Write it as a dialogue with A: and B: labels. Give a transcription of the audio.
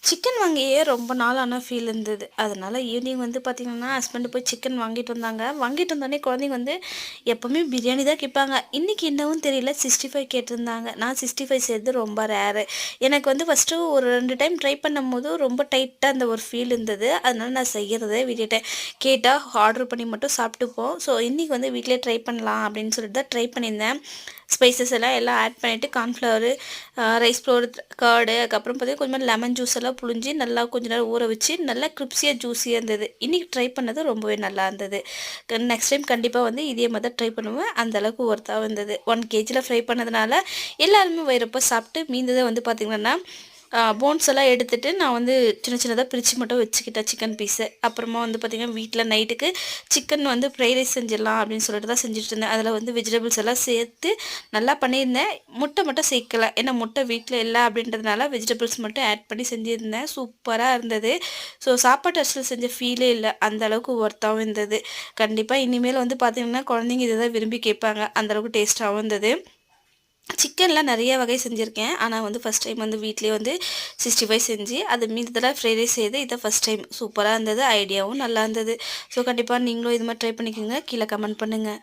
A: Chicken வாங்கியே ரொம்ப நாள் ஆன ஃபீல் இருந்தது. அதனால ஈவினிங் வந்து பார்த்தீங்கன்னா, ஹஸ்பண்ட் போய் சிக்கன் வாங்கிட்டு வந்தாங்க. வாங்கிட்டு வந்தோனே குழந்தைங்க வந்து எப்பவுமே பிரியாணி தான் கேட்பாங்க. இன்னைக்கு என்னவோ தெரியல 65 கேட்டிருந்தாங்க. நான் 65 செய்றது ரொம்ப ரேரு. எனக்கு வந்து ஃபர்ஸ்ட்டு ஒரு 2 டைம் ட்ரை பண்ணும்போது ரொம்ப டைட்டா அந்த ஒரு ஃபீல் இருந்தது. அதனால நான் செய்யறதே விட்டுட்டேன். கேட்டா ஆர்டர் பண்ணி மட்டும் சாப்பிட்டுப்போம். ஸோ இன்னைக்கு வந்து வீட்லயே ட்ரை பண்ணலாம் அப்படின்னு சொல்லிட்டு தான் ட்ரை பண்ணியிருந்தேன். ஸ்பைசஸ் எல்லாம் ஆட் பண்ணிவிட்டு கார்ன்ஃப்ளவரு, ரைஸ் ஃப்ளோர், கர்டு, அதுக்கப்புறம் பார்த்தீங்கன்னா கொஞ்சமாக லெமன் ஜூஸ் எல்லாம் புழிஞ்சு நல்லா கொஞ்ச நேரம் ஊற வச்சு நல்லா கிரிப்ஸியாக ஜூஸியாக இருந்தது. இன்றைக்கி ட்ரை பண்ணது ரொம்பவே நல்லா இருந்தது. நெக்ஸ்ட் டைம் கண்டிப்பாக வந்து இதே மாதிரி தான் ட்ரை பண்ணுவேன். அந்த அளவுக்கு ஒர்த்தாக இருந்தது. 1 கேஜியில் ஃப்ரை பண்ணதுனால எல்லாருமே வயிறப்ப சாப்பிட்டு மீந்ததை வந்து பார்த்திங்கன்னா போன்ஸ் எல்லாம் எடுத்துட்டு நான் வந்து சின்ன சின்னதாக பிரித்து மட்டும் வச்சுக்கிட்டேன் சிக்கன் பீஸு. அப்புறமா வந்து பார்த்திங்கன்னா வீட்டில் நைட்டுக்கு சிக்கன் வந்து ஃப்ரைட் ரைஸ் செஞ்சிடலாம் அப்படின்னு சொல்லிட்டு தான் செஞ்சுட்டு இருந்தேன். அதில் வந்து வெஜிடபிள்ஸ் எல்லாம் சேர்த்து நல்லா பண்ணியிருந்தேன். முட்டை மட்டும் சேர்க்கல. ஏன்னா முட்டை வீட்டில் இல்லை அப்படின்றதுனால வெஜிடபிள்ஸ் மட்டும் ஆட் பண்ணி செஞ்சுருந்தேன். சூப்பராக இருந்தது. ஸோ சாப்பாட்டு அரிசியில் செஞ்ச ஃபீலே இல்லை. அந்த அளவுக்கு ஒர்த்தாகவும் இருந்தது. கண்டிப்பாக இனிமேல் வந்து பார்த்திங்கன்னா குழந்தைங்க இதை தான் விரும்பி கேட்பாங்க. அந்தளவுக்கு டேஸ்ட்டாகவும் இருந்தது. சிக்கன்லாம் நிறைய வகை செஞ்சுருக்கேன். ஆனால் வந்து ஃபஸ்ட் டைம் வந்து வீட்லேயே வந்து 65 செஞ்சு அது மீதெல்லாம் ஃப்ரைட் ரைஸ் செய்து இதை ஃபஸ்ட் டைம் சூப்பராக இருந்தது. ஐடியாவும் நல்லா இருந்தது. ஸோ கண்டிப்பாக நீங்களும் இது மாதிரி ட்ரை பண்ணிக்கோங்க. கீழே கமெண்ட் பண்ணுங்கள்.